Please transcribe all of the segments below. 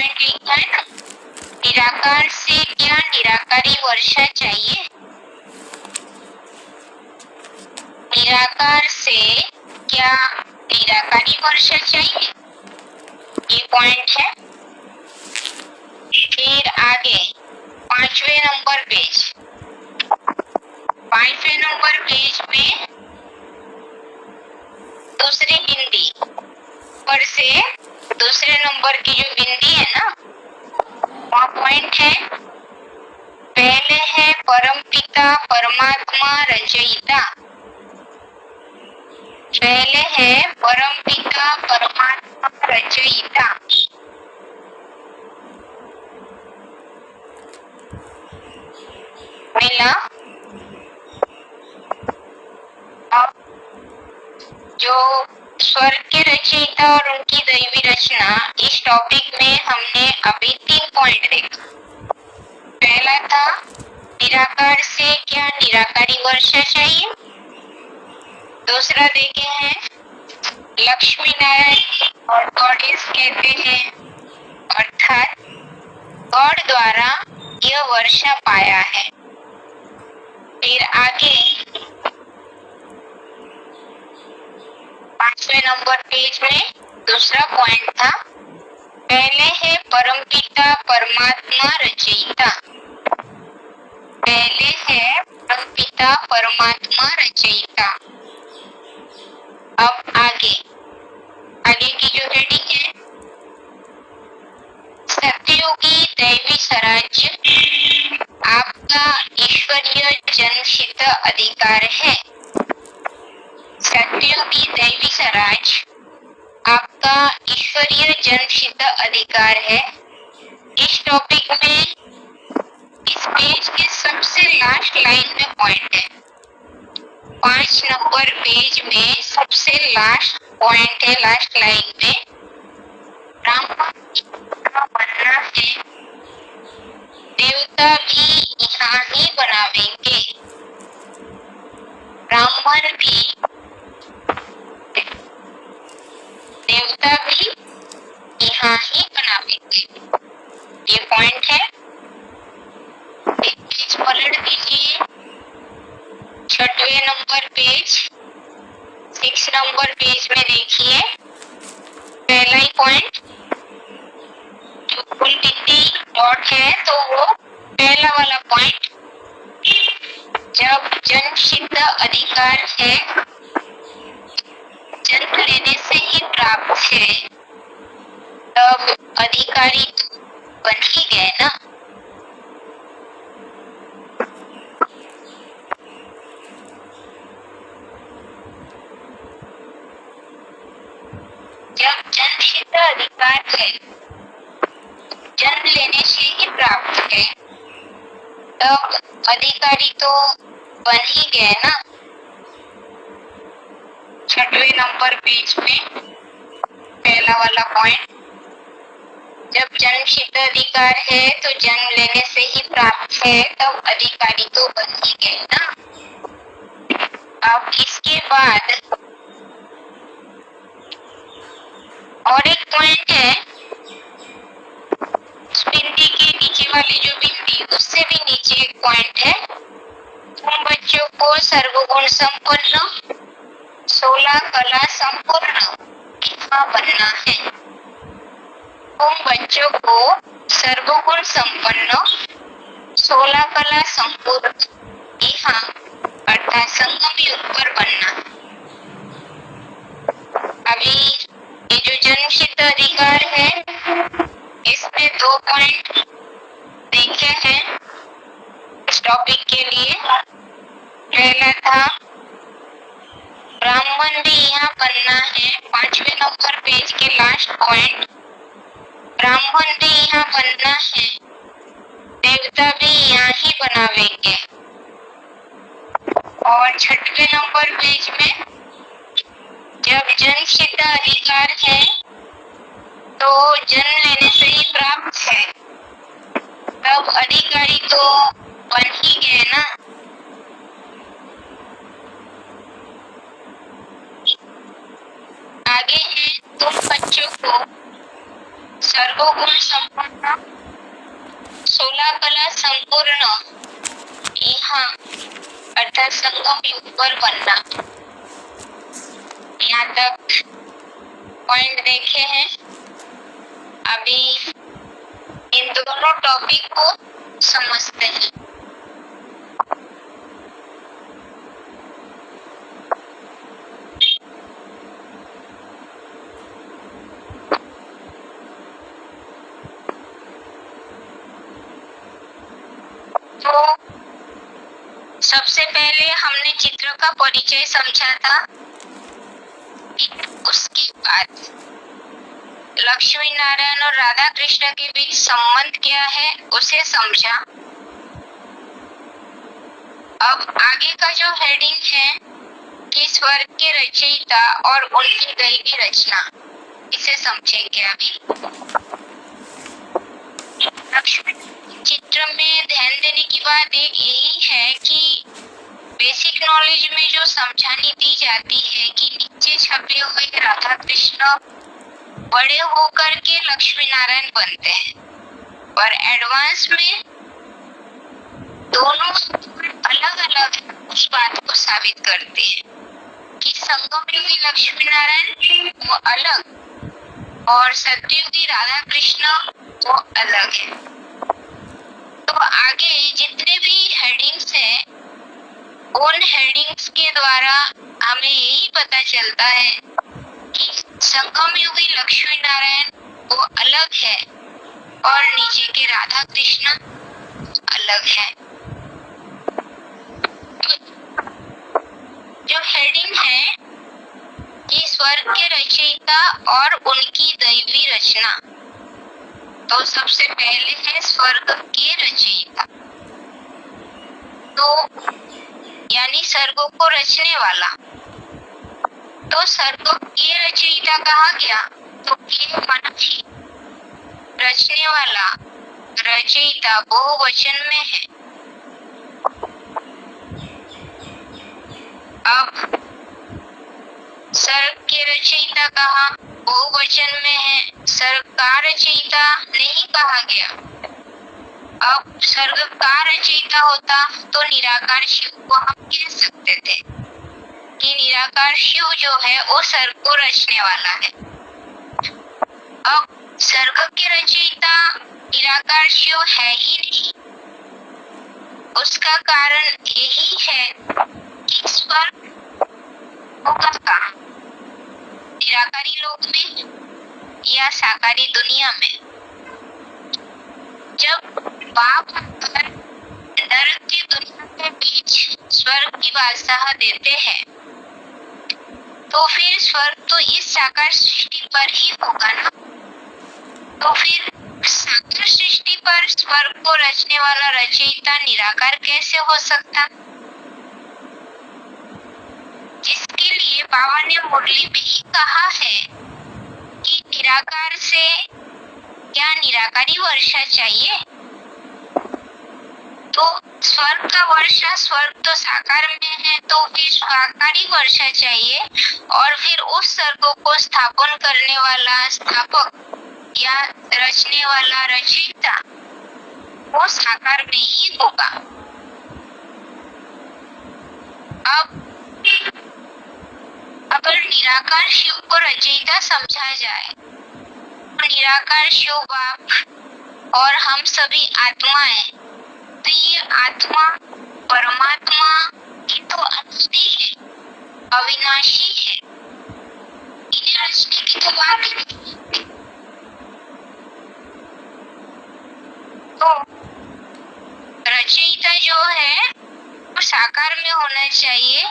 Point लिखा है ना, निराकार से क्या निराकारी वर्षा चाहिए? निराकार से क्या निराकारी वर्षा चाहिए, ये पॉइंट है। फिर आगे 5वें नंबर पेज, 5वें नंबर पेज में दूसरी बिंदी पर से दूसरे नंबर की जो बिंदी है ना, वह पॉइंट है। पहले है परमपिता परमात्मा रचयिता, पहले है परमपिता परमात्मा रचयिता। मिला। जो स्वर्ग के रचयिता और उनकी दैवी रचना, इस टॉपिक में हमने अभी 3 पॉइंट देखा। पहला था निराकार से क्या निराकारी वर्षा चाहिए। दूसरा देखे हैं लक्ष्मी नारायण और गॉडेस कहते हैं, अर्थात गॉड द्वारा यह वर्षा पाया है। फिर आगे 5वें नंबर पेज में दूसरा पॉइंट था, पहले है परमपिता परमात्मा रचयिता, पहले है परमपिता परमात्मा रचयिता। अब आगे की जो हेडिंग है, सत्ययोगी दैवी स्वराज्य आपका ईश्वरीय जन्मसिद्ध अधिकार है। सत्ययोगी दैवी स्वराज आपका ईश्वरीय जन्मसिद्ध अधिकार है। इस टॉपिक में इस पेज के सबसे लास्ट लाइन में पॉइंट है, 5 नंबर पेज में सबसे लास्ट पॉइंट है, लास्ट लाइन में ब्राह्मण बनना है, देवता भी यहाँ ही बनावेंगे। ब्राह्मण भी देवता भी यहाँ ही बनावेंगे, ये पॉइंट है। एक पेज पलट दीजिए, 6वें नंबर पेज, 6 नंबर पेज में देखिए पहला ही पॉइंट, जो कुल बिंदी डॉट है तो वो पहला वाला पॉइंट, जब जन्मसिद्ध अधिकार है, जन्म लेने से ही प्राप्त है, तब अधिकारी बन ही गए ना। जब जन्मसिद्ध अधिकार है, जन्म लेने से ही प्राप्त है, तब अधिकारी तो बन ही गए ना। 6वें नंबर पेज में पहला वाला पॉइंट, जब जन्मसिद्ध अधिकार है तो जन्म लेने से ही प्राप्त है, तब अधिकारी तो बन ही गए ना। अब इसके बाद और एक पॉइंट है, बिंदी के नीचे वाली जो बिंदी, उससे भी नीचे एक पॉइंट है, तुम बच्चों को सर्वगुण संपन्न 16 कला संपूर्ण यहाँ बनना है। तुम बच्चों को सर्वगुण संपन्न 16 कला संपूर्ण यहाँ अर्थात संगम युग पर बनना। अभी ये जो जन्मसिद्ध अधिकार है, इसमें 2 पॉइंट देखे हैं इस टॉपिक के लिए। पहला था ब्राह्मण भी यहाँ बनना है, 5वें नंबर पेज के लास्ट पॉइंट, ब्राह्मण भी यहाँ बनना है, देवता भी यहाँ ही बनावेंगे। और 6वें नंबर पेज में जब जन्मसिद्ध अधिकार है तो जन्म लेने से ही प्राप्त है, तब अधिकारी तो बन ही गए ना। आगे है तुम बच्चों को सर्वगुण संपन्न 16 कला संपूर्ण यहाँ अर्थात संगम युग पर बनना। यहाँ तक पॉइंट देखे हैं। अभी इन दोनों टॉपिक को समझते हैं। तो सबसे पहले हमने चित्र का परिचय समझा था, उसके बाद लक्ष्मी नारायण और राधा कृष्ण के बीच संबंध क्या है उसे समझा। अब आगे का जो हेडिंग है कि स्वर्ग के रचयिता और उनकी दैवी रचना, इसे समझेंगे। अभी लक्ष्मी चित्र में ध्यान देने की बात एक यही है कि बेसिक नॉलेज में जो समझानी दी जाती है कि नीचे छपे हुए राधा कृष्ण बड़े होकर के लक्ष्मी नारायण बनते हैं, पर एडवांस में दोनों अलग अलग उस बात को साबित करते हैं कि संगम युगी लक्ष्मी नारायण वो अलग और सत्ययुगी राधा कृष्ण वो अलग है। तो आगे जितने भी हेडिंग्स हैं उन हेडिंग्स के द्वारा हमें यही पता चलता है कि संगम युगी लक्ष्मी नारायण वो अलग है और नीचे के राधा कृष्ण अलग है। जो हेडिंग है कि स्वर्ग के रचयिता और उनकी दैवी रचना, तो सबसे पहले है स्वर्ग के रचयिता, तो यानी स्वर्गों को रचने वाला। तो स्वर्गों के रचयिता कहा गया तो के मनुष्य, रचने वाला रचयिता बहुवचन में है। अब स्वर्ग के रचयिता कहा बहुवचन में है, स्वर्ग का रचयिता नहीं कहा गया। अब स्वर्ग का रचयिता होता तो निराकार शिव को हम कह सकते थे कि निराकार शिव जो है वो स्वर्ग को रचने वाला है। अब स्वर्ग के रचयिता निराकार शिव है ही नहीं, उसका कारण यही है कि स्वर्ग होगा कहाँ, निराकारी लोक में या साकारी दुनिया में। जब बाप नरक की दुनिया के बीच स्वर्ग की बादशाह देते हैं तो फिर स्वर्ग तो इस साकार सृष्टि पर ही होगा ना। तो फिर साकार सृष्टि पर स्वर्ग को रचने वाला रचयिता निराकार कैसे हो सकता, जिसके लिए बाबा ने मुरली में ही कहा है कि निराकार से क्या निराकारी वर्षा चाहिए। तो स्वर्ग का वर्षा, स्वर्ग तो साकार में है तो फिर साकारी वर्षा चाहिए, और फिर उस स्वर्ग को स्थापन करने वाला स्थापक या रचने वाला रचयिता वो साकार में ही होगा। अब अगर निराकार शिव को रचयिता समझा जाए तो निराकार शिव बाप और हम सभी आत्माएं, तो ये आत्मा परमात्मा की तो अनादि है, अविनाशी है, इन्हें रचने की तो बात ही नहीं। तो रचयिता जो है वो साकार में होना चाहिए,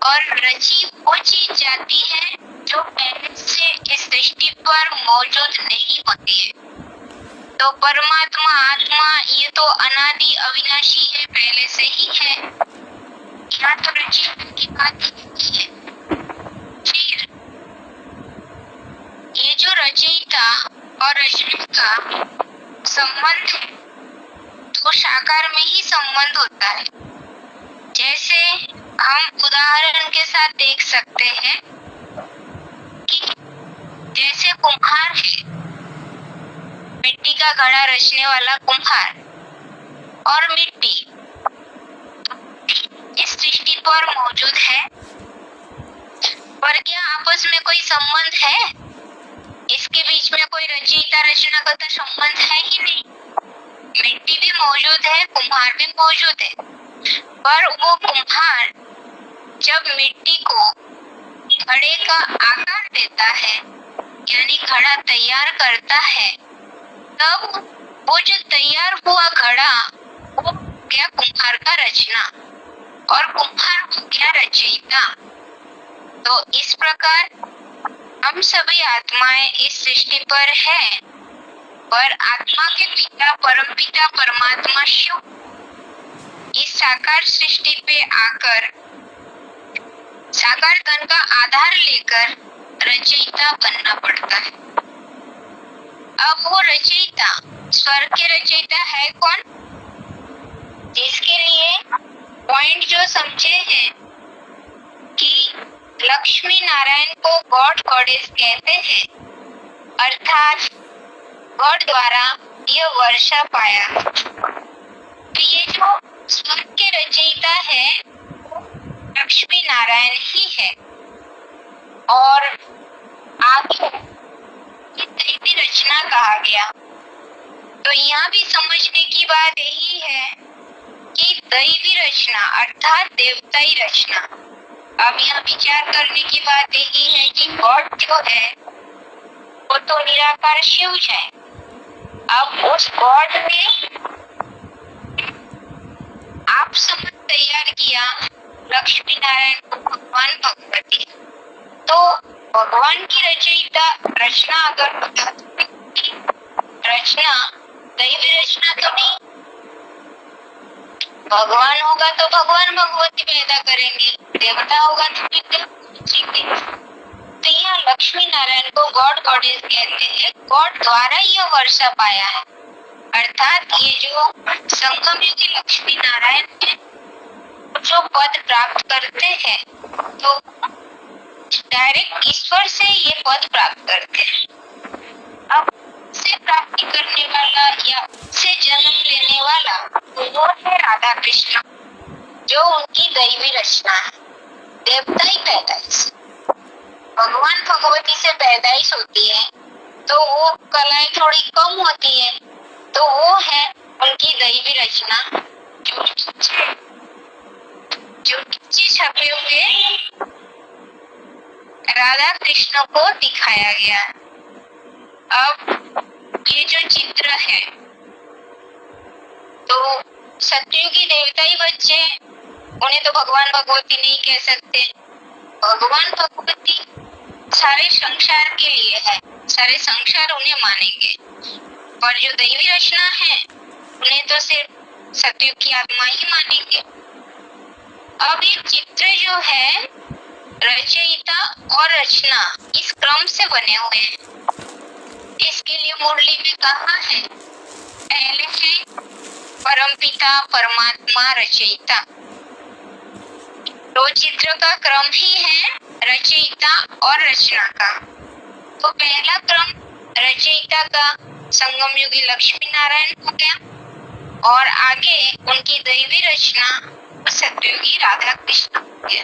और रची वो चीज जाती है जो पहले से इस सृष्टि पर मौजूद नहीं होती है। तो परमात्मा आत्मा ये तो अनादि अविनाशी है, पहले से ही है, यहाँ तो रचयिता की बात ही है। फिर ये जो रचयिता और रचना का संबंध है तो साकार में ही संबंध होता है। जैसे हम उदाहरण के साथ देख सकते हैं कि जैसे कुम्हार है, मिट्टी का घड़ा रचने वाला कुम्हार, और मिट्टी इस सृष्टि पर मौजूद है, पर क्या आपस में कोई संबंध है? इसके बीच में कोई रचयिता रचनाकर्ता संबंध है ही नहीं। मिट्टी भी मौजूद है, कुम्हार भी मौजूद है, पर वो कुम्हार जब मिट्टी को घड़े का आकार देता है, यानी घड़ा तैयार करता है, तब वो जो तैयार हुआ घड़ा वो गया कुम्हार का रचना और कुम्हार हो गया रचयिता। तो इस प्रकार हम सभी आत्माएं इस सृष्टि पर हैं, पर आत्मा के पिता परमपिता परमात्मा शिव इस साकार सृष्टि पे आकर साकार तन का आधार लेकर रचयिता बनना पड़ता है। अब वो रचयिता स्वर्ग के रचयिता है कौन? जिसके लिए पॉइंट जो समझे हैं कि लक्ष्मी नारायण को गॉड गॉडेस कहते हैं, अर्थात गॉड द्वारा यह वर्षा पाया। तो ये जो स्वर्ग के रचयिता है लक्ष्मी नारायण ही है। और आगे दैवी रचना कहा गया, तो यहाँ भी समझने की बात यही है कि दैवी रचना अर्थात देवताई रचना। अब यहाँ विचार करने की बात यही है कि गॉड जो है वो तो निराकार शिव है। अब उस गॉड ने आप समझ तैयार किया लक्ष्मी नारायण को भगवान भगवती, तो भगवान की रचयिता रचना अगर रचना दैवी रचना तो नहीं, भगवान होगा तो भगवान भगवती पैदा करेंगे, देवता होगा तो तो यहाँ लक्ष्मी नारायण को गॉड गॉडेस कहते हैं। गॉड द्वारा यह वर्षा पाया है, अर्थात ये जो संगम युगी लक्ष्मी नारायण है जो पद प्राप्त करते हैं तो डायरेक्ट ईश्वर से ये पद प्राप्त करते हैं। अब से प्राप्ति करने वाला या से जन्म लेने वाला वो है राधा कृष्ण, जो उनकी दैवी रचना है। देवताई पैदाइश, भगवान भगवती से पैदाइश होती है तो वो कलाएं थोड़ी कम होती है, तो वो है उनकी दैवी रचना जो नीचे छपे हुए राधा कृष्ण को दिखाया गया। अब ये जो चित्र है तो सतयुगी देवताई बच्चे उन्हें तो भगवान भगवती नहीं कह सकते। भगवान भगवती सारे संसार के लिए है, सारे संसार उन्हें मानेंगे, और जो दैवी रचना है उन्हें तो सिर्फ सतयुग की आत्मा ही मानेंगे। अब ये चित्र जो है रचयिता और रचना इस क्रम से बने हुए हैं। इसके लिए मुरली में कहा है पहले है परमपिता परमात्मा रचयिता, तो चित्र का क्रम ही है रचयिता और रचना का। तो पहला क्रम रचयिता का संगम युगी लक्ष्मी नारायण हो गया और आगे उनकी दैवी रचना सतयुगी राधा कृष्ण हो गया।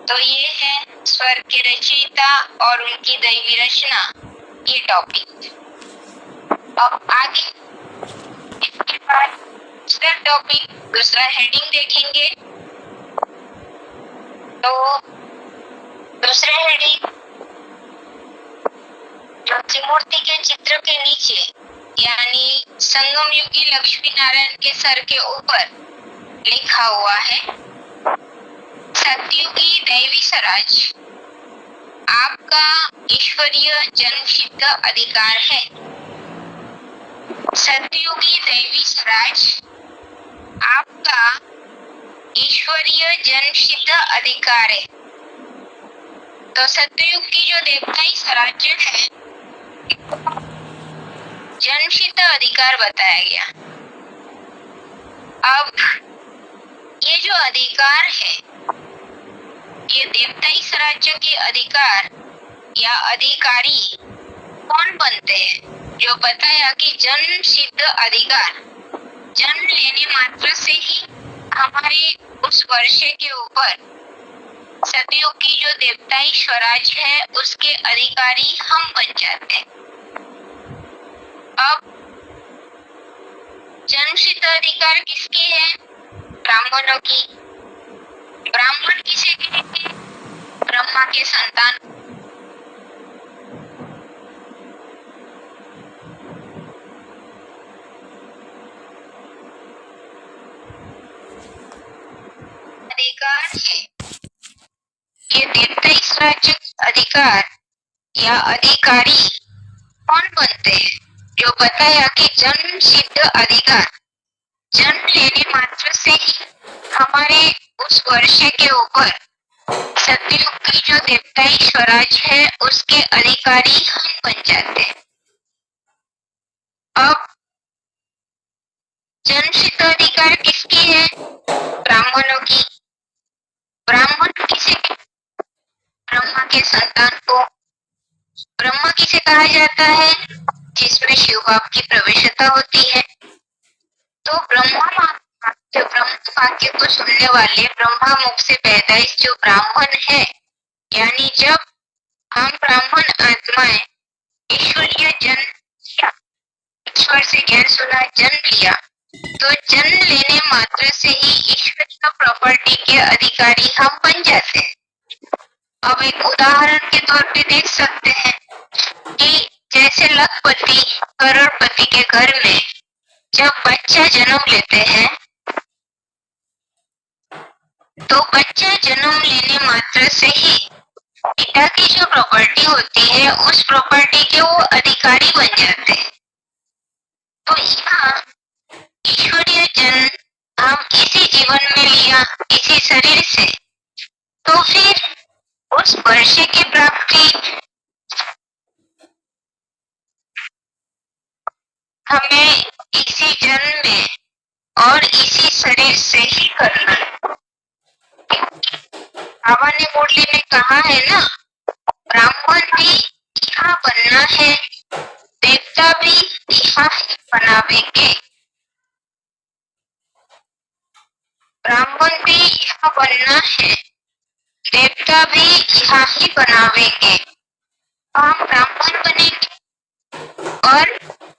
तो ये है स्वर्ग के रचयिता और उनकी दैवी रचना, ये टॉपिक। अब आगे इसके बाद दूसरा टॉपिक, दूसरा हेडिंग देखेंगे। तो दूसरा हेडिंग जो त्रिमूर्ति के चित्र के नीचे यानी संगम युगी लक्ष्मी नारायण के सर के ऊपर लिखा हुआ है, सतयुगी दैवी स्वराज आपका ईश्वरीय जन्मसिद्ध अधिकार है। सतयुगी दैवी स्वराज आपका ईश्वरीय जन्मसिद्ध अधिकार है। तो सतयुग की जो देवताई स्वराज्य है जन्मसिद्ध अधिकार बताया गया। अब ये जो अधिकार है ये देवताई स्वराज्य के अधिकार या अधिकारी कौन बनते हैं? जो बताया कि जन्म सिद्ध अधिकार जन्म लेने मात्र से ही हमारे उस वर्षे के ऊपर सतयुग की जो देवताई स्वराज है उसके अधिकारी हम बन जाते हैं। अब जन्मसिद्ध अधिकार किसके हैं? ब्राह्मणों की। ब्राह्मण किसे कहेंगे? ब्रह्मा के संतान। अधिकार है ये देवताई स्वराज अधिकार या अधिकारी कौन बनते हैं? जो बताया कि जन्म सिद्ध अधिकार, जन्म लेने मात्र से ही हमारे उस वर्षे के ऊपर सतयुग की जो देवताई स्वराज है उसके अधिकारी हम बन जाते हैं। अब जन्म सिद्ध अधिकार किसकी है? ब्राह्मणों की। ब्राह्मण किसे? ब्रह्मा के संतान को। ब्रह्मा किसे कहा जाता है? जिसमें शिव बाप की प्रवेशता होती है। तो जो ब्रह्म वाक्य को सुनने वाले ब्रह्मा मुख से पैदाइश जो ब्राह्मण है, यानी जब हम ब्राह्मण आत्माएं ईश्वरीय जन्म, ईश्वर से ज्ञान सुना, जन्म लिया, तो जन्म लेने मात्र से ही ईश्वरीय प्रॉपर्टी के अधिकारी हम बन जाते हैं। अब एक उदाहरण के तौर पे देख सकते हैं कि जैसे लखपति करोड़पति के घर में जब बच्चा जन्म लेते हैं तो बच्चा जन्म लेने मात्र से ही पिता की जो प्रॉपर्टी होती है उस प्रॉपर्टी के वो अधिकारी बन जाते हैं। तो यहाँ ईश्वरीय जन्म हम इसी जीवन में लिया, इसी शरीर से, तो फिर उस वर्षे की प्राप्ति हमें इसी जन्म में और इसी शरीर से ही करना है। बाबा ने मुरली में कहा है ना, ब्राह्मण भी यहाँ बनना है, देवता भी यहाँ ही बनावेंगे। ब्राह्मण भी यहाँ बनना है, देवता भी यहाँ ही बनावेंगे। हम ब्राह्मण बनेंगे और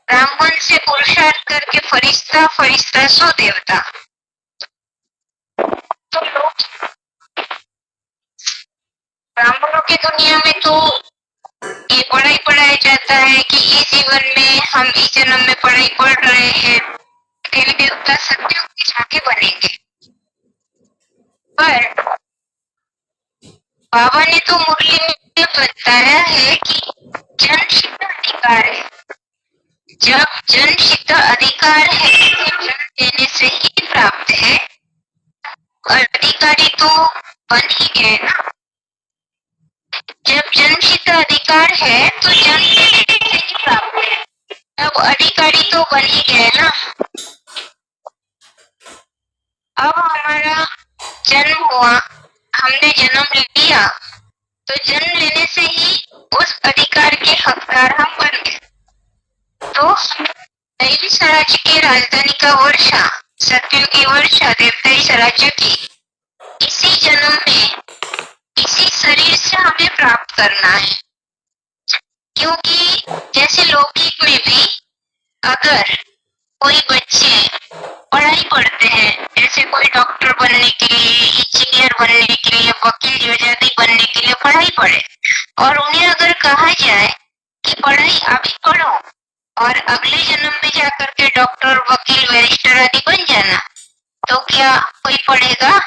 ब्राह्मण से पुरुषार्थ करके फरिश्ता, फरिश्ता सो देवता। तो लोग ब्राह्मणों की दुनिया में तो ये पढ़ाई पढ़ाया जाता है कि इस जीवन में हम इस जन्म में पढ़ाई पढ़ रहे हैं, देवी देवता सत्युग के झांके बनेंगे। पर बाबा ने तो मुरली में बताया है कि जन्मसिद्ध अधिकार है। जब जन्मसिद्ध अधिकार है तो जन्म देने से ही प्राप्त है, अधिकारी तो बन ही गए ना। जब जन्मसिद्ध अधिकार है तो जन्म देने से ही प्राप्त है, अब अधिकारी तो बन ही गए ना। अब हमारा जन्म हुआ, हमने जन्म लिया, तो जन्म लेने से ही उस अधिकार के हकदार हम बन गए। तो दैवी स्वराज्य की राजधानी का वर्षा, सतयुगी वर्षा देवताई स्वराज्य की इसी जन्म में इसी शरीर से हमें प्राप्त करना है। क्योंकि जैसे लौकिक में भी अगर कोई बच्चे पढ़ाई पढ़ते हैं, जैसे कोई डॉक्टर बनने के लिए, इंजीनियर बनने के लिए, वकील जज आदि बनने के लिए पढ़ाई पढ़े, और उन्हें अगर कहा जाए कि पढ़ाई अभी पढ़ो और अगले जन्म में जाकर के डॉक्टर, वकील, बैरिस्टर आदि बन जाना, तो क्या कोई पढ़ेगा?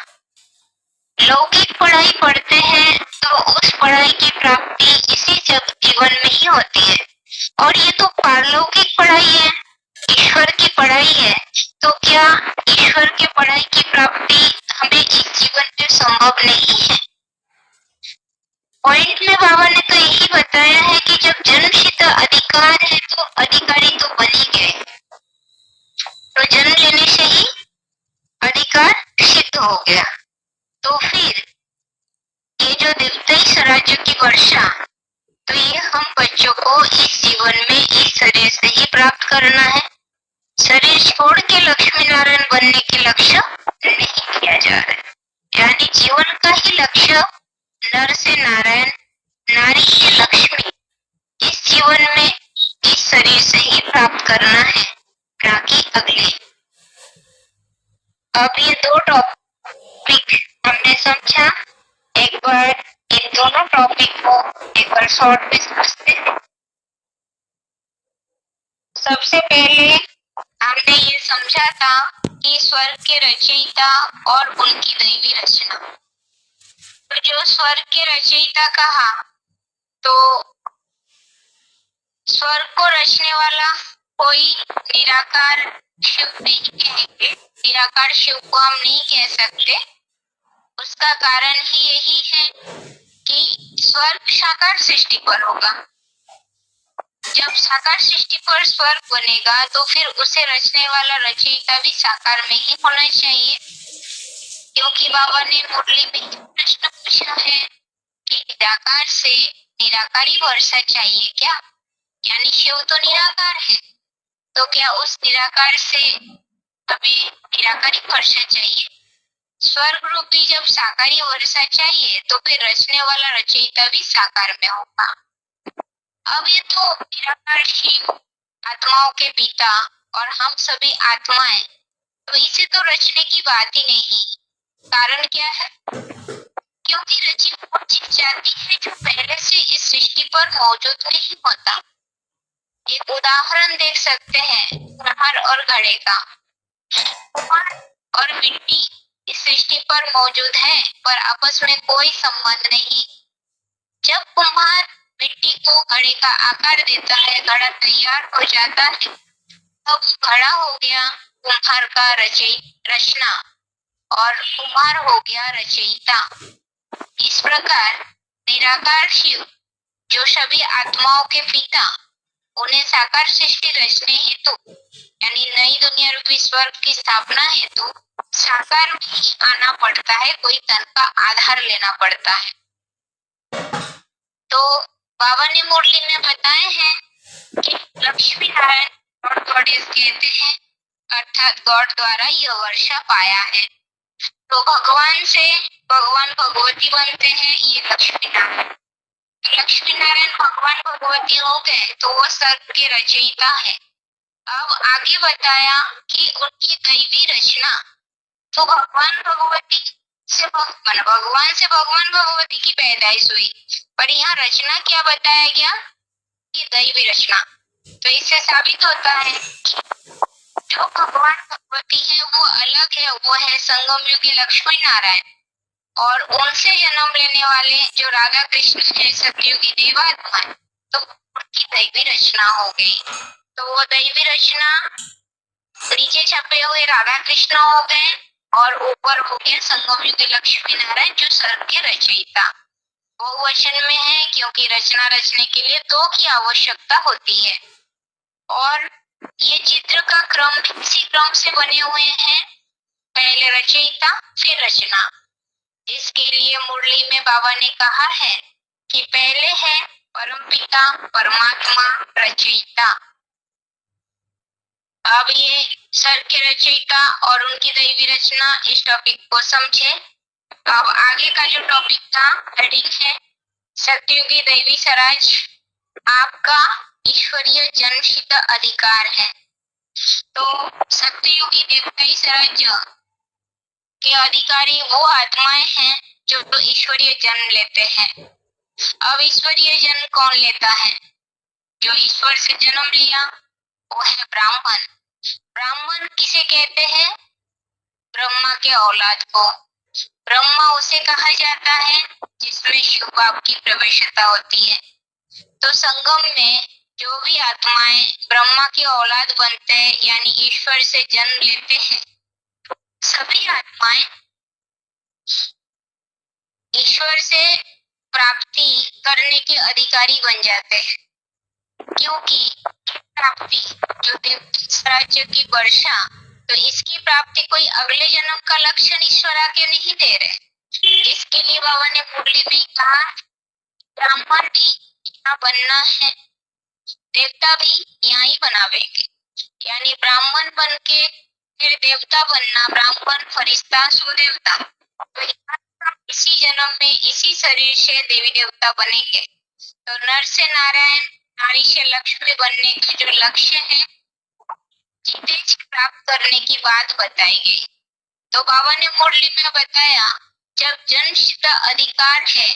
लौकिक पढ़ाई पढ़ते हैं तो उस पढ़ाई की प्राप्ति इसी जीवन में ही होती है, और ये तो पारलौकिक पढ़ाई है, ईश्वर की पढ़ाई है। तो क्या ईश्वर की पढ़ाई की प्राप्ति हमें इस जीवन में संभव नहीं है? पॉइंट में बाबा ने तो यही बताया है कि जब जन्मसिद्ध अधिकार है तो अधिकारी तो बन ही गए, तो जन्म लेने से ही अधिकार सिद्ध हो गया। तो फिर ये जो देवताई स्वराज्य की वर्षा, तो ये हम बच्चों को इस जीवन में इस शरीर से ही प्राप्त करना है। शरीर शरीर छोड़ के लक्ष्मी नारायण बनने के लक्ष्य नहीं किया जा रहा है। यानी जीवन का ही लक्ष्य नर से नारायण, नारी से लक्ष्मी इस जीवन में इस शरीर से ही प्राप्त करना है, ना कि अगले। अब ये दो टॉपिक हमने समझा। एक बार इन दोनों टॉपिक को एक बार शॉर्ट में समझते हैं। सबसे पहले हमने ये समझा था कि स्वर्ग के रचयिता और उनकी दैवी रचना। तो जो स्वर्ग के रचयिता कहा, तो स्वर्ग को रचने वाला कोई निराकार शिव नहीं कहेंगे। निराकार शिव को हम नहीं कह सकते। उसका कारण ही यही है कि स्वर्ग साकार सृष्टि पर होगा। जब साकार सृष्टि पर स्वर्ग बनेगा तो फिर उसे रचने वाला रचयिता भी साकार में ही होना चाहिए। क्योंकि बाबा ने मुरली में प्रश्न पूछा है कि निराकार से निराकारी वर्षा चाहिए क्या? यानी शिव तो निराकार है, तो क्या उस निराकार से अभी निराकारी वर्षा चाहिए? स्वर्ग रूपी जब साकारी वर्षा चाहिए तो फिर रचने वाला रचयिता भी साकार में होगा। अब ये तो निराकार शिव आत्माओं के पिता और हम सभी आत्माएं, तो इसे तो रचने की बात ही नहीं। कारण क्या है? क्योंकि रची वो चीज जाती है जो पहले से इस सृष्टि पर मौजूद नहीं होता। एक उदाहरण देख सकते हैं कुम्हार और घड़े का। कुम्हार और मिट्टी इस सृष्टि पर मौजूद है, पर आपस में कोई संबंध नहीं। जब कुम्हार मिट्टी को घड़े का आकार देता है, घड़ा तैयार हो जाता है, तब घड़ा हो गया कुम्हार का रचना और कुम्हार हो गया रचयिता। इस प्रकार निराकार शिव जो सभी आत्माओं के पिता, उन्हें साकार सृष्टि रचने हेतु यानी नई दुनिया रूपी स्वर्ग की स्थापना हेतु साकार में ही आना पड़ता है, कोई तन का आधार लेना पड़ता है। तो बाबा ने मुरली में बताए हैं कि लक्ष्मी नारायण गॉड गॉडेस कहते हैं, अर्थात गॉड द्वारा यह वर्षा पाया है। तो भगवान से भगवान भगवती बनते हैं ये लक्ष्मी नारायण। लक्ष्मी नारायण भगवान भगवती हो गए तो वो स्वर्ग के रचयिता है। अब आगे बताया कि उनकी दैवी रचना, तो भगवान से भगवान भगवती की पैदाइश हुई, पर यहाँ रचना क्या बताया गया कि दैवी रचना। तो इससे साबित होता है कि जो भगवान भगवती है वो अलग है, वो है संगम युगी लक्ष्मी नारायण, और उनसे जन्म लेने वाले जो राधा कृष्ण है सतयुगी देवात्मा, तो उनकी दैवी रचना हो गई। तो वो दैवी रचना नीचे छपे हुए राधा कृष्ण हो गए और ऊपर हो गया संगम युगी लक्ष्मी नारायण जो स्वर्ग के रचयिता। बहुवचन में है क्योंकि रचना रचने के लिए दो की आवश्यकता होती है। और ये चित्र का क्रम इसी क्रम से बने हुए हैं, पहले रचयिता फिर रचना। जिसके लिए मुरली में बाबा ने कहा है कि पहले है परमपिता परमात्मा रचयिता। अब ये स्वर्ग के रचयिता और उनकी दैवी रचना, इस टॉपिक को समझे। अब आगे का जो टॉपिक था हेडिंग है सतयुगी दैवी स्वराज आपका ईश्वरीय जन्मसिद्ध अधिकार है। तो सत्ययुगी देवताई स्वराज्य के अधिकारी वो आत्माएं हैं जो ईश्वरीय जन्म लेते हैं। अब ईश्वरीय जन्म कौन लेता है? जो ईश्वर से जन्म लिया वो है ब्राह्मण। ब्राह्मण किसे कहते हैं? ब्रह्मा के औलाद को। ब्रह्मा उसे कहा जाता है जिसमें शिव बाप की प्रवेशता होती है। तो संगम में जो भी आत्माएं ब्रह्मा की औलाद बनते हैं यानी ईश्वर से जन्म लेते हैं, सभी आत्माएं ईश्वर से प्राप्ति करने के अधिकारी बन जाते हैं। क्योंकि प्राप्ति जो देवता स्वराज्य की वर्षा, तो इसकी प्राप्ति कोई अगले जन्म का लक्षण ईश्वर आके नहीं दे रहे। इसके लिए बाबा ने मुरली में कहा ब्राह्मण भी यहाँ बनना है, देवता भी यहाँ ही बनावेंगे। यानी ब्राह्मण बन के फिर देवता बनना, ब्राह्मण फरिश्ता सो देवता। तो इसी जन्म में इसी शरीर से देवी देवता बनेंगे। तो नर से नारायण, नारी से लक्ष्मी बनने का जो लक्ष्य है, जीते जी प्राप्त करने की बात बताई गई। तो बाबा ने मुरली में बताया, जब जन्म सिद्ध अधिकार है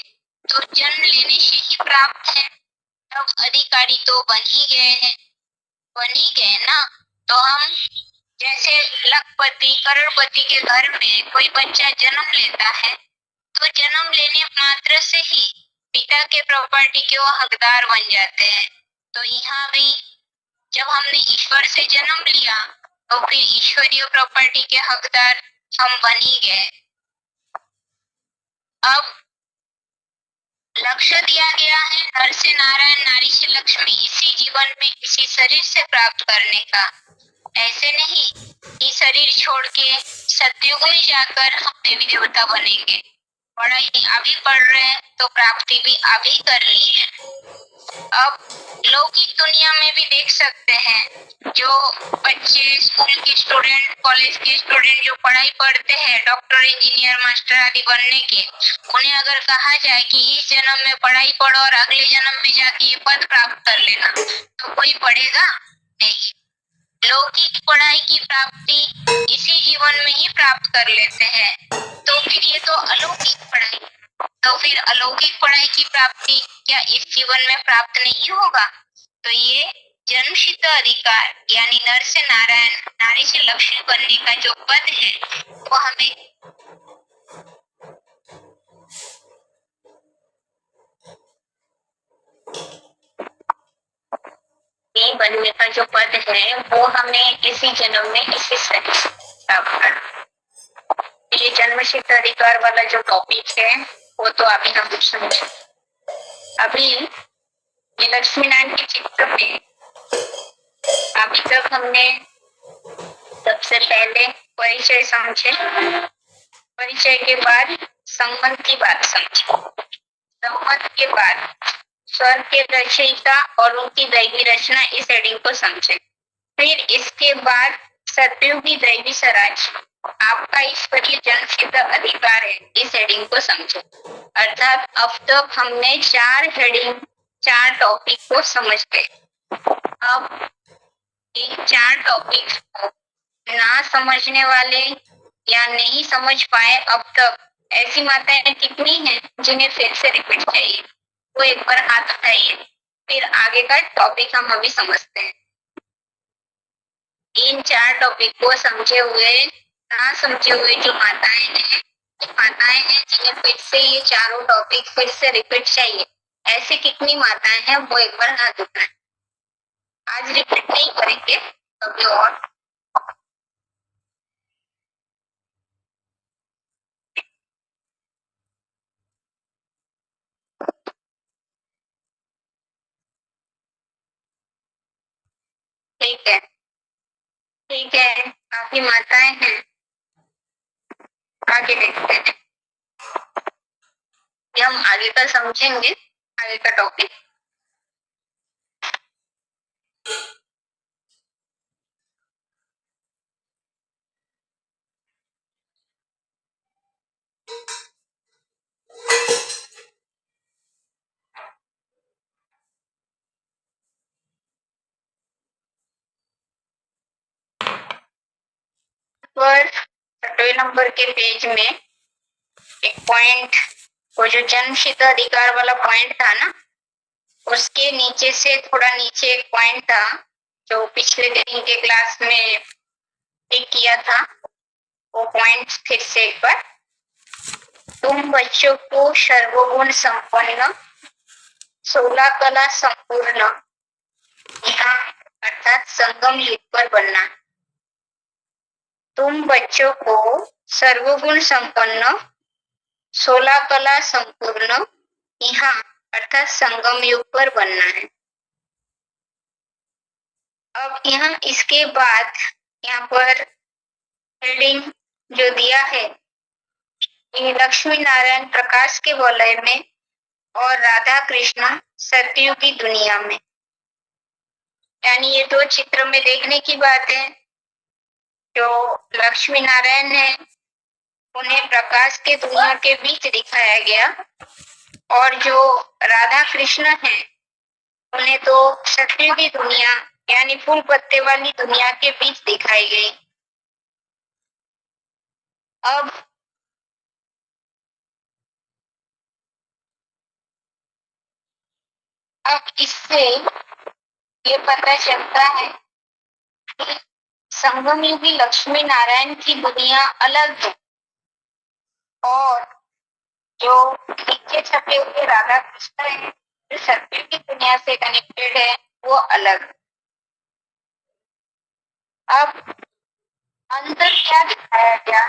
तो जन्म लेने से ही प्राप्त है, तब अधिकारी तो बन ही गए ना। तो हम जैसे लखपति करोड़पति के घर में कोई बच्चा जन्म लेता है, तो जन्म लेने मात्र से ही पिता के प्रॉपर्टी के वो हकदार बन जाते हैं। तो यहाँ भी जब हमने ईश्वर से जन्म लिया तो फिर ईश्वरीय प्रॉपर्टी के हकदार हम बन ही गए। अब लक्ष्य दिया गया है नर से नारायण, नारी से लक्ष्मी, इसी जीवन में इसी शरीर से प्राप्त करने का। ऐसे नहीं कि शरीर छोड़ के सतयुग में जाकर हम देवी देवता बनेंगे। पढ़ाई अभी पढ़ रहे हैं तो प्राप्ति भी अभी करनी है। अब लौकिक दुनिया में भी देख सकते हैं, जो बच्चे स्कूल के स्टूडेंट, कॉलेज के स्टूडेंट जो पढ़ाई पढ़ते हैं डॉक्टर, इंजीनियर, मास्टर आदि बनने के, उन्हें अगर कहा जाए कि इस जन्म में पढ़ाई पढ़ो और अगले जन्म में जाके ये पद प्राप्त कर लेना, तो कोई पढ़ेगा नहीं। लौकिक पढ़ाई की प्राप्ति इसी जीवन में ही प्राप्त कर लेते हैं, तो फिर ये तो अलौकिक पढ़ाई। तो फिर अलौकिक पढ़ाई की प्राप्ति क्या इस जीवन में प्राप्त नहीं होगा? तो ये जन्मसिद्ध अधिकार यानी नर से नारायण, नारी से लक्ष्मी बनने का जो पद है, वो हमें बनने का जो पद है, वो हमें इसी जन्म में इसी शरीर से प्राप्त करना। ये जन्मसिद्ध अधिकार वाला जो टॉपिक है, वो तो अभी हम समझे। अभी ये लक्ष्मी नारायण के चित्र में अभी तक हमने सबसे पहले परिचय समझे, परिचय के बाद संबंध की बात समझी, संबंध के बाद स्वर्ग के रचयिता और उनकी दैवी रचना, इस हेडिंग को समझे। फिर इसके बाद सतयुगी दैवी स्वराज आपका ईश्वरीय जन्मसिद्ध अधिकार है, इस हेडिंग को समझे। अर्थात अब तक हमने 4 हेडिंग, 4 टॉपिक को समझ गए। अब इन 4 टॉपिक को ना समझने वाले या नहीं समझ पाए अब तक ऐसी माताएं कितनी हैं जिन्हें फिर से रिपीट चाहिए? वो एक बार हाथ उठाइए, फिर आगे का टॉपिक हम अभी समझते हैं। इन 4 टॉपिक को समझे हुए, ना समझे हुए जो माताएं हैं, माताएं हैं जिन्हें फिर से ये चारों टॉपिक फिर से रिपीट चाहिए, ऐसे कितनी माताएं हैं? वो एक बार हाथ उठाएं। आज रिपीट नहीं करेंगे, कभी और। ठीक है, ठीक है, काफी माताएं हैं। आगे देखते हैं, हम आगे का समझेंगे, आगे का टॉपिक। पर 6वें नंबर के पेज में एक पॉइंट, वो जो जन्मसिद्ध अधिकार वाला पॉइंट था ना, उसके नीचे से थोड़ा नीचे एक पॉइंट था जो पिछले दिन के क्लास में टिक किया था। वो पॉइंट फिर से एक बार, तुम बच्चों को सर्वगुण संपन्न, 16 कला संपूर्ण, यहाँ अर्थात संगम युग पर बनना। तुम बच्चों को सर्वगुण संपन्न, 16 कला संपूर्ण, यहाँ अर्थात संगम युग पर बनना है। अब यहाँ इसके बाद यहाँ पर हेडिंग जो दिया है, ये लक्ष्मी नारायण प्रकाश के वलय में और राधा कृष्ण सतयुगी दुनिया में। यानी ये दो चित्र में देखने की बात है। जो लक्ष्मी नारायण है उन्हें प्रकाश के दुनिया के बीच दिखाया गया, और जो राधा कृष्ण है उन्हें तो सत्य की दुनिया यानी फूल पत्ते वाली दुनिया के बीच दिखाई गई। अब इससे ये पता चलता है कि संगम युगी लक्ष्मी नारायण की दुनिया अलग है, और जो नीचे छपे हुए राधा कृष्ण है जो सत्य की दुनिया से कनेक्टेड है वो अलग। अब अंतर क्या दिखाया गया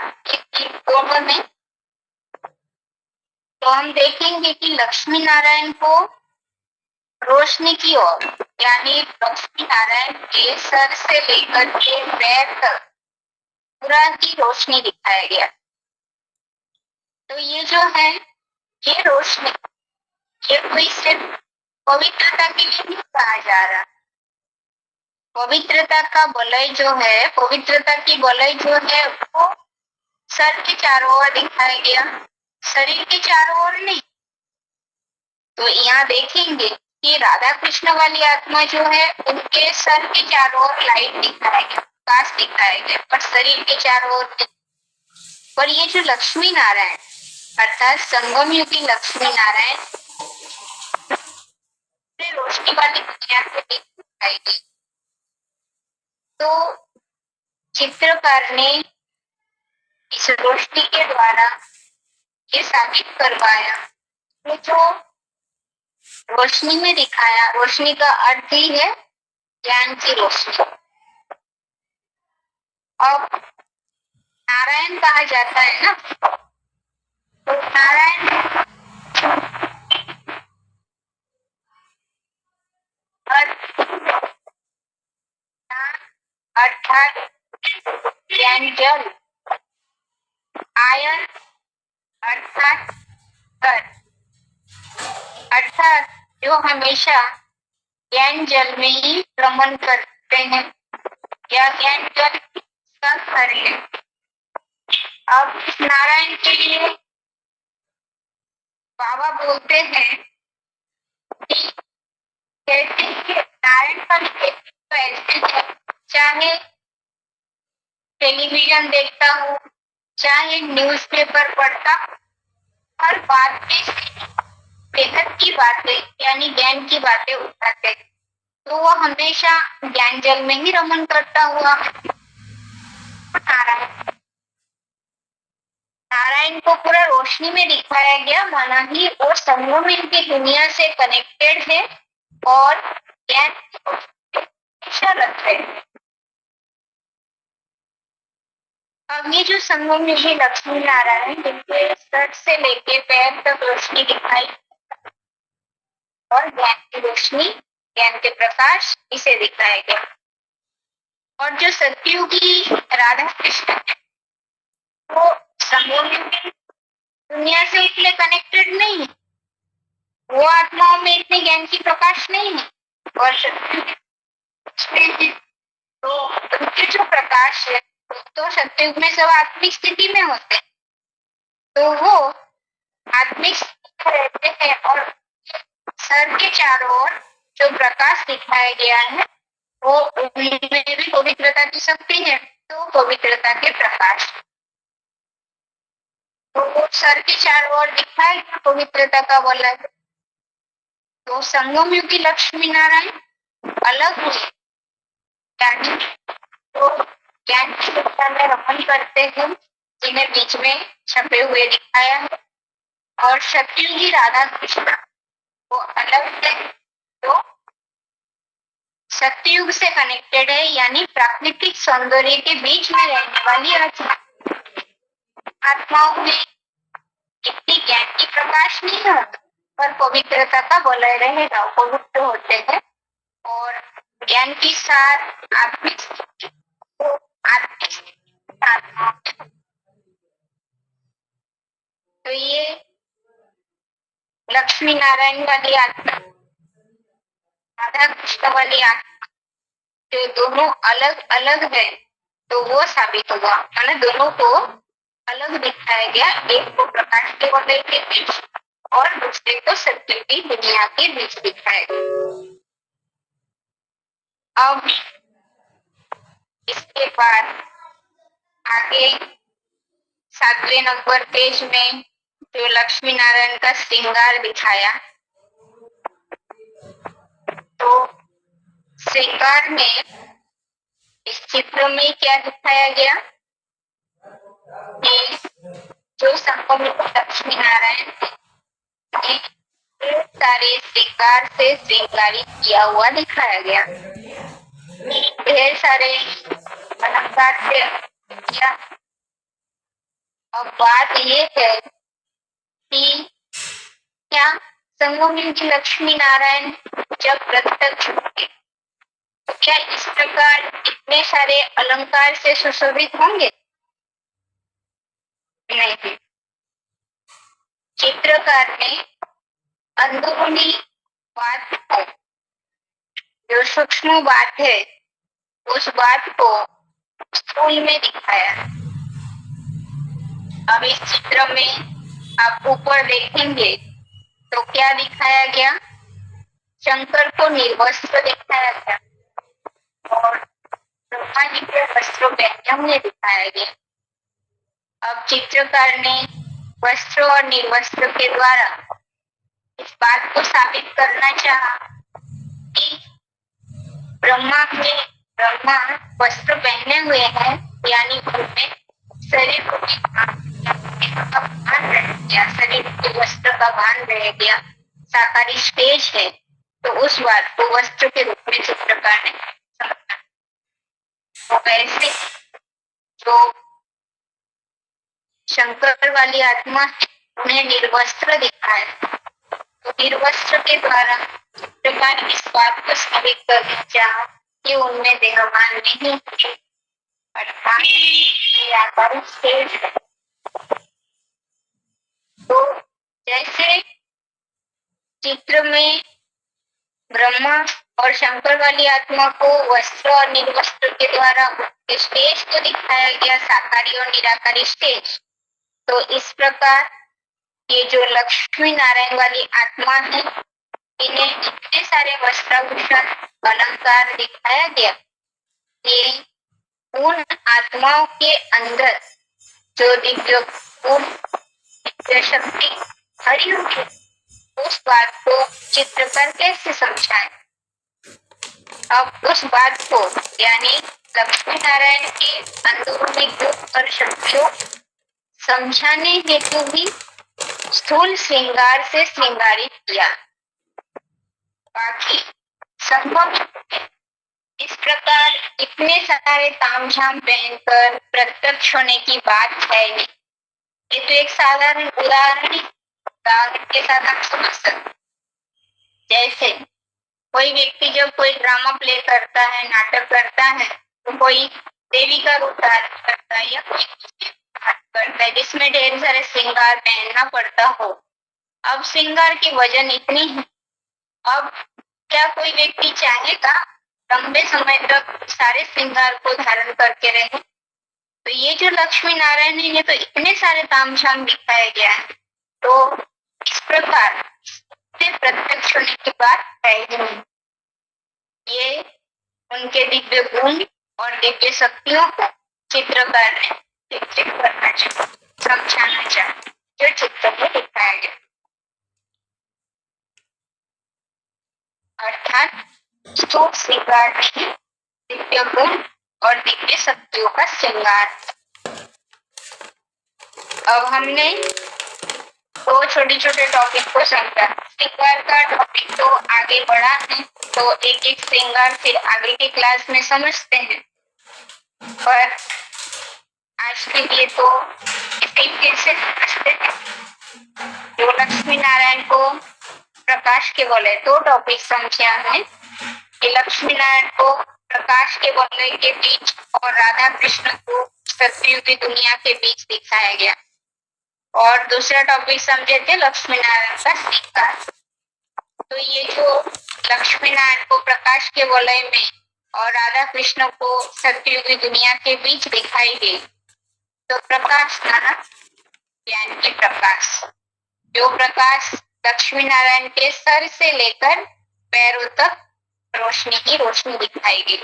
दोनों में, तो हम देखेंगे कि लक्ष्मी नारायण को रोशनी की ओर यानी लक्ष्मी नारायण के सर से लेकर के पैर तक पूरा की रोशनी दिखाया गया। तो ये जो है ये रोशनी ये कोई सिर्फ पवित्रता के लिए नहीं कहा जा रहा। पवित्रता का वलय जो है, पवित्रता की वलय जो है वो सर के चारों ओर दिखाया गया, शरीर के चारों ओर नहीं। तो यहाँ देखेंगे कि राधा कृष्ण वाली आत्मा जो है उनके सर के चारों ओर लाइट दिखाया गया, प्रकाश दिखाया गया, पर शरीर के चारों ओर नहीं। पर ये जो लक्ष्मी नारायण अर्थात संगम युगी लक्ष्मी नारायण रोशनी वाली दुनिया से दिखाई गई। तो चित्रकार ने इस रोशनी के द्वारा ये साबित करवाया कि जो रोशनी में दिखाया, रोशनी का अर्थ ही है ज्ञान की रोशनी। अब नारायण कहा जाता है ना, तो नारायण अर्थात ज्ञान जल, आयन अर्थात अर्थात जो हमेशा ज्ञान जल में ही भ्रमण करते हैं या ज्ञान जल का घर है। अब इस नारायण के लिए बाबा बोलते हैं कि नारायण का व्यक्तित्व ऐसे है, चाहे टेलीविजन देखता हूँ चाहे न्यूज़पेपर पढ़ता, हर बात में बेहद की बातें यानी ज्ञान की बातें उठाते, तो वो हमेशा ज्ञान जल में ही रमन करता हुआ। नारायण को पूरा रोशनी में दिखाया गया, माना ही वो संगम की दुनिया से कनेक्टेड है और ज्ञान रखते हैं। अब ये जो संगम युगी लक्ष्मी नारायण जिनके सर से लेके पैर तक रोशनी दिखाई और ज्ञान की रोशनी ज्ञान के प्रकाश इसे दिखाया गया। और जो सतयुगी राधा कृष्ण है वो संगम युगी दुनिया से इतने कनेक्टेड नहीं है, वो आत्माओं में इतने ज्ञान की प्रकाश नहीं है, और तो उनके जो प्रकाश है तो सत्युग में सब आत्मिक स्थिति में होते हैं, तो वो आत्मिक स्थिति में रहते हैं और सर के चारों ओर जो प्रकाश दिखाया गया है वो उनमें भी पवित्रता की शक्ति है, तो पवित्रता के प्रकाश तो वो सर के चारों ओर दिखाया गया पवित्रता का वलय। तो संगम युगी लक्ष्मी नारायण अलग हुए, तो ज्ञान की दुनिया में रमन करते हैं जिन्हें बीच में छपे हुए दिखाया है, और सतयुगी राधा कृष्ण वो अलग है, तो सतयुग से कनेक्टेड है यानी प्राकृतिक सौंदर्य के बीच में रहने वाली आत्माओं में इतनी ज्ञान की प्रकाश नहीं होता, पर पवित्रता का वलय रहेगा, पवित्र होते हैं और ज्ञान की सार आत्मिक तो ये लक्ष्मी नारायण वाली आत्मा, राधा कृष्ण वाली आत्मा जो दोनों अलग अलग है तो वो साबित हुआ, माने दोनों को अलग दिखाया गया, एक को प्रकाश के वलय के बीच और दूसरे को सत्य की दुनिया के बीच दिखाया गया। अब इसके बाद आगे 7वें नंबर पेज में जो लक्ष्मी नारायण का श्रृंगार दिखाया, तो श्रृंगार में इस चित्र में क्या दिखाया गया कि जो संगमित लक्ष्मी नारायण सारे श्रृंगार से श्रृंगारित किया हुआ दिखाया गया, ढेर सारे अलंकार से किया। अब बात ये है कि क्या संगमित लक्ष्मी नारायण जब प्रत्यक्ष होंगे तो क्या इस प्रकार इतने सारे अलंकार से सुशोभित होंगे? नहीं। चित्रकार ने अंदरूनी बात को, जो सूक्ष्म बात है, उस बात को स्थूल में दिखाया। अब इस चित्र में आप ऊपर देखेंगे तो क्या दिखाया गया, शंकर को निर्वस्त्र दिखाया गया और ब्रह्मा जी को वस्त्र पहने हुए दिखाया गया। अब चित्रकार ने वस्त्र और निर्वस्त्र के द्वारा इस बात को साबित करना चाहा कि ब्रह्मा वस्त्र पहने हुए हैं, यानी उनमें शरीर को भान रह गया, शरीर के वस्त्र का भान रह गया, साकारी स्टेज है, तो उस बात को वस्त्र के रूप में चित्रकार ने समझा। तो ऐसे जो शंकर वाली आत्मा है उन्हें निर्वस्त्र दिखाया, तो निर्वस्त्र के द्वारा चित्रकार इस बात को साबित करना चाहा कि उनमें देहभान नहीं है, अर्थात निराकार स्टेज है। तो जैसे चित्र में ब्रह्मा और शंकर वाली आत्मा को वस्त्र और निर्वस्त्र के द्वारा स्टेज को दिखाया गया, साकारी और निराकारी स्टेज, तो इस प्रकार ये जो लक्ष्मी नारायण वाली आत्मा है, इन्हें इतने सारे वस्त्राभूषण अलंकार दिखाया गया, ये उन आत्माओं के अंदर जो दिव्य शक्ति भरी हुई, उस बात को चित्रकार कैसे समझाए? अब उस बात को, यानी लक्ष्मी नारायण के अंदरूनी गुण और शक्तियों समझाने हेतु भी स्थूल श्रृंगार से श्रृंगारित किया। बाकी संभव इस प्रकार इतने सारे तामझाम पहनकर प्रत्यक्ष होने की बात है नहीं। ये तो एक साधारण उदाहरण के साथ आप समझ सकते। जैसे कोई व्यक्ति जब कोई ड्रामा प्ले करता है, नाटक करता है, तो कोई देवी का रूप धारण करता है या कोई करता है जिसमें ढेर सारे श्रृंगार पहनना पड़ता हो। अब श्रृंगार की वजन इतनी है, अब क्या कोई व्यक्ति चाहेगा लंबे समय तक सारे श्रृंगार को धारण करके रहे? तो ये जो लक्ष्मी नारायण है, ये तो इतने सारे तामझाम दिखाया गया है, तो इस प्रकार से प्रत्यक्ष होने की बात है ही नहीं। ये उनके दिव्य गुण और दिव्य शक्तियों को चित्रकार ने चित्रित करना चाहिए, समझाना चाहिए, जो चित्र में दिखाया गया। अर्थात स्थूल श्रृंगार नहीं, दिव्य गुण और दिव्य शक्तियों का श्रृंगार। अब हमने दो छोटे छोटे टॉपिक को समझा। श्रृंगार का टॉपिक तो आगे बढ़ा है, तो एक एक श्रृंगार फिर आगे की क्लास में समझते हैं, पर आज के लिए तो इसे से समझते हैं। जो लक्ष्मी नारायण को प्रकाश के बोले दो टॉपिक समझे हैं कि लक्ष्मी नारायण को प्रकाश के बोले के बीच और राधा कृष्ण को सत्ययुगी दुनिया के बीच दिखाया गया, और दूसरा टॉपिक समझे थे लक्ष्मी नारायण का श्रृंगार। तो ये जो लक्ष्मी नारायण को प्रकाश के वलय में और राधा कृष्ण को सत्ययुगी दुनिया के बीच दिखाई गई। तो प्रकाश था ना, ज्ञान की प्रकाश, जो प्रकाश लक्ष्मी नारायण के सर से लेकर पैरों तक रोशनी की रोशनी दिखाई गई।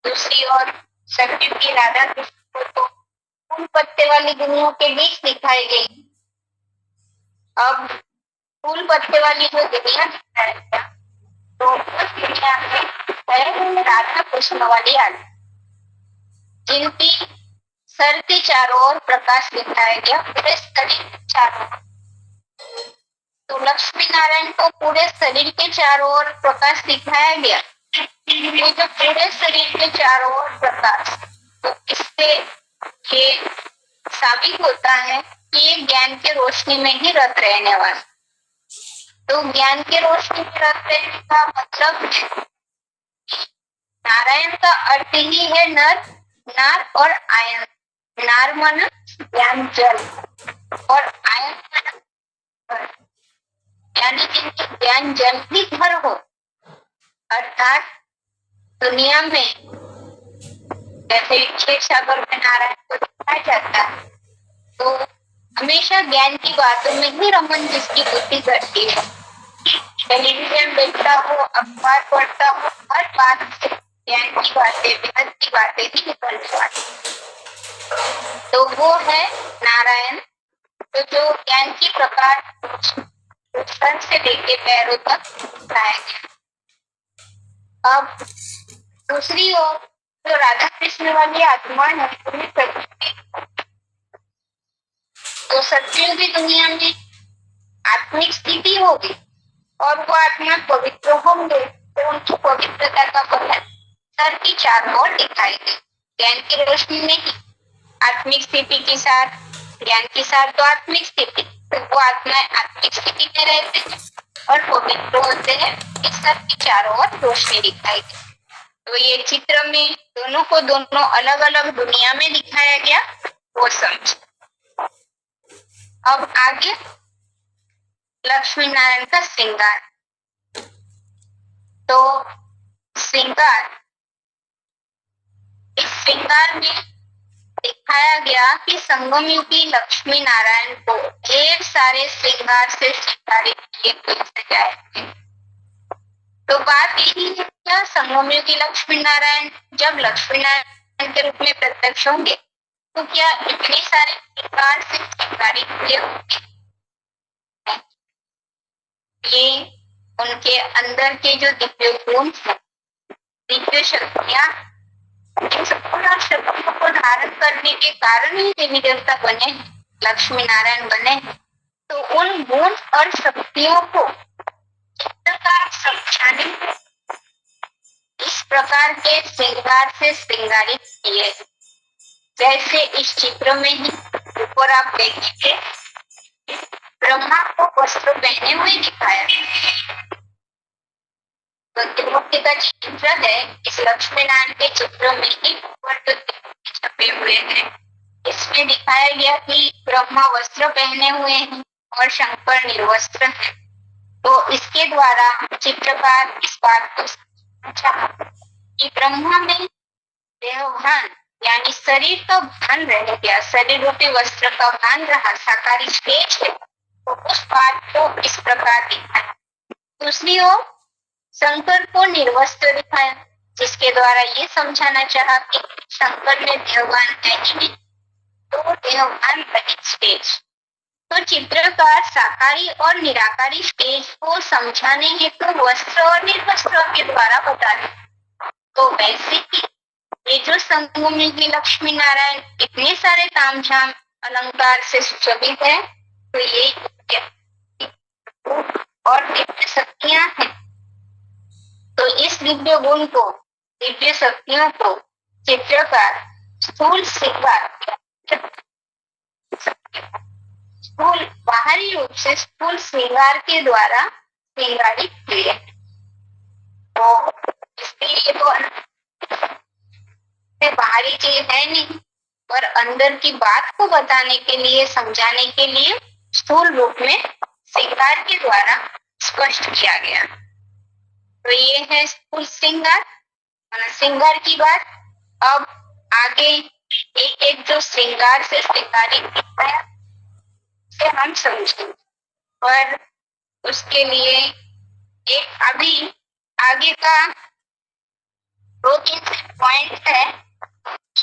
दूसरी ओर सत्ययुग की राधा कृष्ण को तो फूल पत्ते वाली दुनिया के बीच दिखाई गई। अब फूल पत्ते वाली जो दुनिया दिखाई गया, तो उस दुनिया में है राधा कृष्ण वाली आदमी, जिनकी सर के चारों ओर प्रकाश दिखाया गया, पूरे शरीर के चारों ओर। तो लक्ष्मी नारायण को पूरे शरीर के चारों ओर प्रकाश दिखाया गया। ये जो पूरे शरीर के चारों ओर प्रकाश, तो इससे ये साबित होता है कि ये ज्ञान के रोशनी में ही रत रहने वाला। तो ज्ञान के रोशनी में रत रहने का मतलब नारायण का अर्थ ही है नर, नार और आयन। नार मन ज्ञान जल और आयन मन, यानी जिनके ज्ञान जल भी घर हो, अर्थात दुनिया में जैसे क्षीर सागर में नारायण को दिखाया जाता है, तो हमेशा ज्ञान की बातों में ही रमन जिसकी बुद्धि करती है, टेलीविजन देखता हो, अखबार पढ़ता हो, हर बात से ज्ञान की बातें, बेहद की बातें ही निकल जाती, तो वो है नारायण। तो जो ज्ञान की प्रकाश सर से लेके पैरों तक दिखाया गया। अब दूसरी ओर जो राधा कृष्ण वाली आत्मा है, तो सत्ययुगी दुनिया में आत्मिक स्थिति होगी और वो आत्मा पवित्र होंगे, तो उनकी पवित्रता का फल सर की चारों ओर दिखाई दे। ज्ञान की रोशनी में ही आत्मिक स्थिति के साथ, ज्ञान के साथ तो आत्मिक स्थिति, तो वो आत्मा आत्मिक स्थिति में रहते हैं और पवित्र होते हैं, इस सर की चारों ओर रोशनी दिखाई दे। तो ये चित्र में दोनों को दोनों अलग अलग दुनिया में दिखाया गया, वो समझ। अब आगे लक्ष्मी नारायण का श्रृंगार। तो श्रृंगार, इस श्रृंगार में दिखाया गया कि संगमयुगी लक्ष्मी नारायण को ढेर सारे श्रृंगार से श्रृंगारित किए हुए सजाए थे। तो बात यही है, क्या संगमयुगी लक्ष्मी नारायण जब लक्ष्मी नारायण के रूप में प्रत्यक्ष होंगे, तो क्या इतने सारे श्रृंगार से श्रृंगारित किए होंगे? ये उनके अंदर के जो दिव्य गुण है, दिव्य शक्तियां, संपूर्ण शक्तियों को धारण करने के कारण ही देवी देवता बने, लक्ष्मी नारायण बने। तो उन गुण और शक्तियों को चित्रकार समझाने इस प्रकार के श्रृंगार से श्रृंगारित किए। जैसे इस चित्र में ही ऊपर आप देखेंगे, ब्रह्मा को वस्त्र पहने हुए दिखाया। तो त्रिमूर्ति का चित्र है, इस लक्ष्मी नारायण के चित्र में ही ऊपर जो छपे हुए हैं, इसमें दिखाया गया कि ब्रह्मा वस्त्र पहने हुए हैं और शंकर निर्वस्त्र है। तो इसके द्वारा चित्रकार इस बात को समझा कि ब्रह्मा में देहभान यानी शरीर का भान रह गया, शरीर रूपी वस्त्र का भान रहा, साकारी स्टेज है, तो उस बात को इस प्रकार दिखाया। दूसरी ओर शंकर को निर्वस्त्र दिखाया, जिसके द्वारा ये समझाना चाहा कि शंकर में देहभान है ही नहीं, तो देहभान रहित स्टेज। तो चित्रकार साकारी और निराकारी स्टेज को समझाने हेतु वस्त्र और निर्वस्त्र के द्वारा बता रहे। तो वैसे ही ये जो संगमयुगी लक्ष्मी नारायण इतने सारे तामझाम अलंकार से सुशोभित है, तो ये और दिव्य शक्तियां हैं। तो इस दिव्य गुण को, दिव्य शक्तियों को चित्रकार स्थूल श्रृंगार, स्थूल बाहरी रूप से स्थूल श्रृंगार के द्वारा श्रृंगारित किए। तो इसलिए तो बाहरी चीज है नहीं, पर अंदर की बात को बताने के लिए, समझाने के लिए स्थूल रूप में श्रृंगार के द्वारा स्पष्ट किया गया। तो ये है स्थूल श्रृंगार। श्रृंगार की बात। अब आगे एक एक जो श्रृंगार से श्रृंगारित दिखता है उसे हम समझेंगे, पर उसके लिए एक अभी आगे का 2-3 पॉइंट है,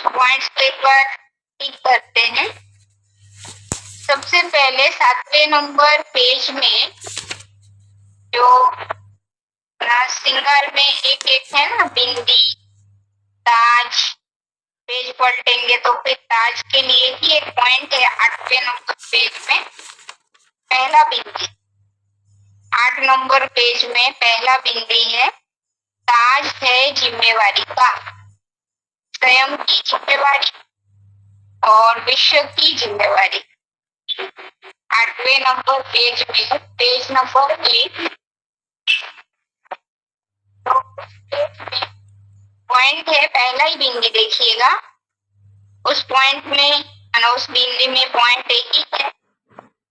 पॉइंट्स पे एक बार टिक करते हैं। सबसे पहले 7वें नंबर पेज में जो श्रृंगार में एक एक है ना, बिंदी, ताज, पेज पलटेंगे तो फिर ताज के लिए ही एक पॉइंट है 8वें नंबर पेज में, पहला बिंदी। 8 नंबर पेज में पहला बिंदी है, ताज है जिम्मेवारी का, स्वयं की जिम्मेवारी और विश्व की जिम्मेवारी। 8वें नंबर पेज में पेज नंबर 1 पॉइंट है, पहला ही बिंदी देखिएगा, उस पॉइंट में उस बिंदी में पॉइंट एक ही है,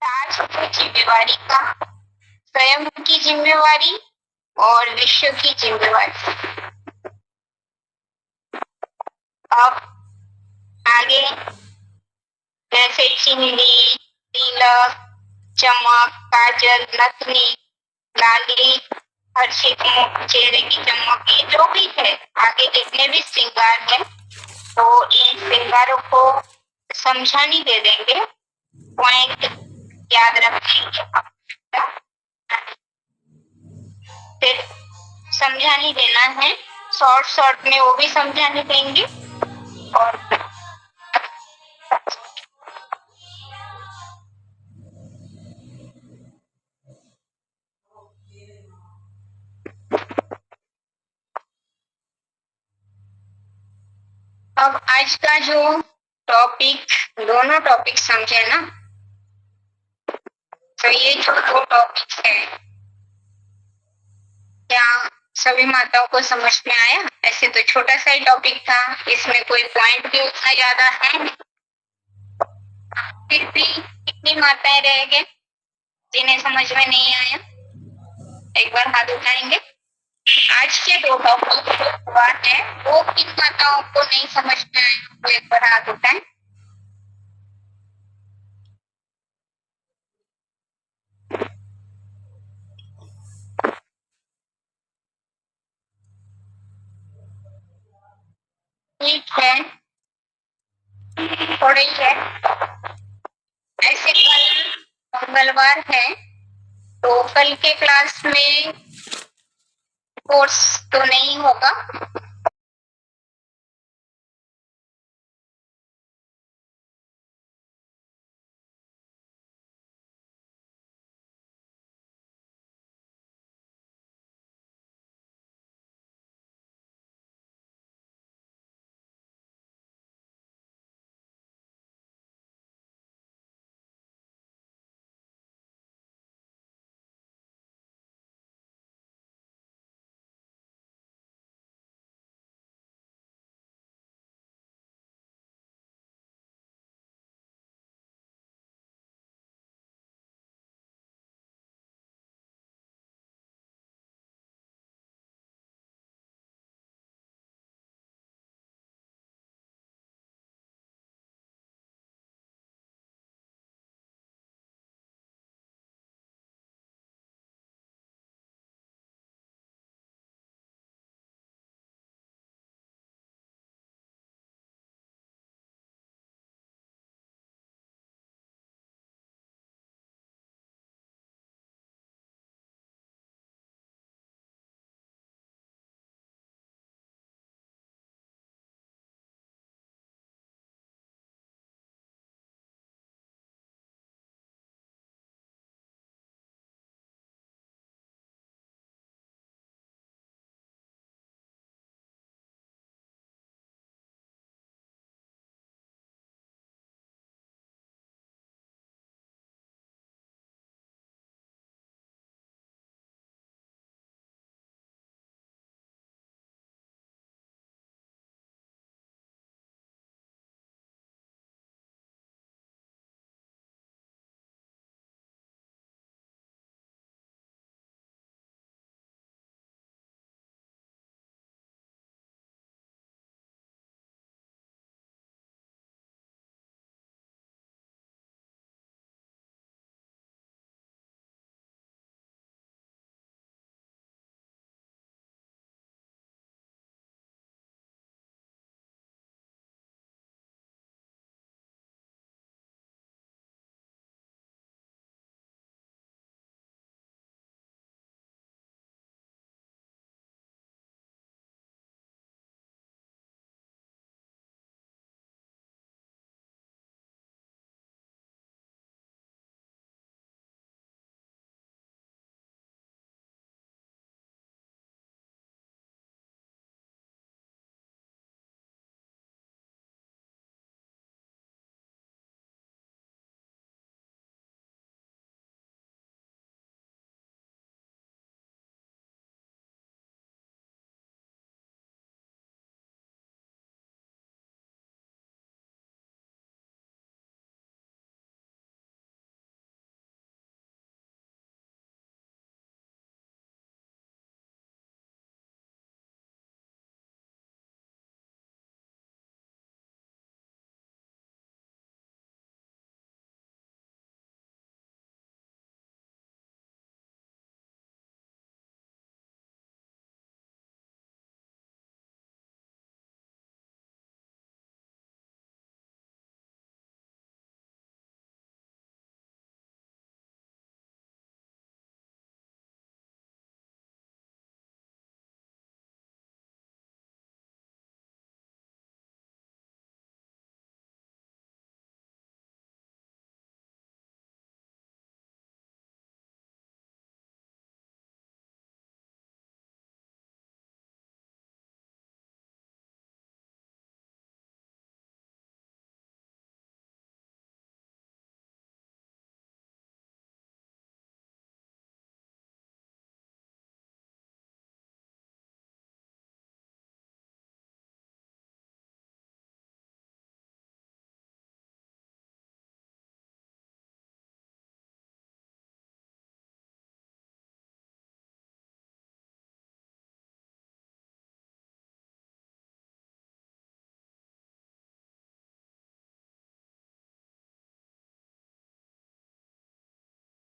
ताज की जिम्मेवारी का, स्वयं की जिम्मेवारी और विश्व की जिम्मेवारी। अब आगे जैसे चिंदी, तिलक, चमक, काजल, नथनी, लाली, हर्षित मुख, चेहरे की चमक, ये जो भी है आगे जितने भी श्रृंगार है तो इन श्रृंगारों को समझानी दे देंगे, पॉइंट याद रखेंगे, फिर समझानी देना है, शॉर्ट में वो भी समझाने देंगे। और अब आज का जो टॉपिक, दोनों टॉपिक समझे ना, तो ये जो 2 टॉपिक है क्या सभी माताओं को समझ में आया? ऐसे तो छोटा सा ही टॉपिक था, इसमें कोई पॉइंट भी उतना ज्यादा है नहीं, फिर भी कितनी माताएं रह गए जिन्हें समझ में नहीं आया? एक बार हाथ उठाएंगे। आज के 2 टॉपिक हुआ है, वो किन माताओं को नहीं समझ में आया वो एक बार हाथ उठाएं। ठीक है, थोड़ी है। ऐसे कल मंगलवार है तो कल के क्लास में कोर्स तो नहीं होगा,